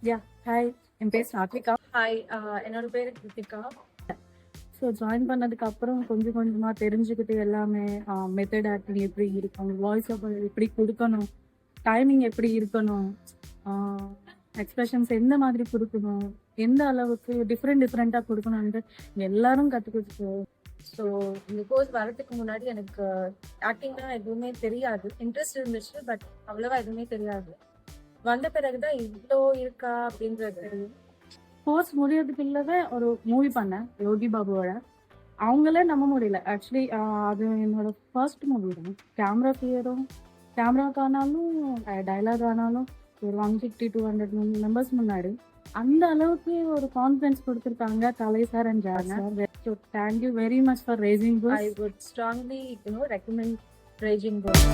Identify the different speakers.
Speaker 1: Yeah hi, என் பேர் Sathvika.
Speaker 2: Hi, என்னோட பேரு கிருத்திகா.
Speaker 1: ஸோ ஜாயின் பண்ணதுக்கு அப்புறம் கொஞ்சம் கொஞ்சமாக தெரிஞ்சுக்கிட்டு எல்லாமே மெத்தட் ஆக்டிங் எப்படி இருக்கும், வாய்ஸ் எப்படி கொடுக்கணும், டைமிங் எப்படி இருக்கணும், எக்ஸ்பிரஷன்ஸ் எந்த மாதிரி கொடுக்கணும், எந்த அளவுக்கு டிஃப்ரெண்ட்டாக கொடுக்கணும்னு எல்லாரும் கற்றுக்கிட்டு.
Speaker 2: ஸோ இந்த கோர்ஸ் வரதுக்கு முன்னாடி எனக்கு ஆக்டிங்னா எதுவுமே தெரியாது. இன்ட்ரெஸ்ட் இருந்துச்சு, பட் அவ்வளவா எதுவுமே தெரியாது. வந்த பிறகுதான் இவ்வளோ இருக்கா அப்படின்றது தெரியும்.
Speaker 1: கோர்ஸ் முடியறதுக்கு இல்லவே ஒரு மூவி பண்ணேன் யோகி பாபுவோட. அவங்களே நம்ப முடியல ஆக்சுவலி. அது என்னோட ஃபர்ஸ்ட் மூவி தான். கேமராக்கானாலும் டைலாக் ஆனாலும் ஒரு 150-200 மெம்பர்ஸ் முன்னாடி அந்த அளவுக்கு ஒரு கான்ஃபிடன்ஸ் கொடுத்துருக்காங்க Kalai sir and Jana. So thank you very much for racing
Speaker 2: I would strongly recommend raging books.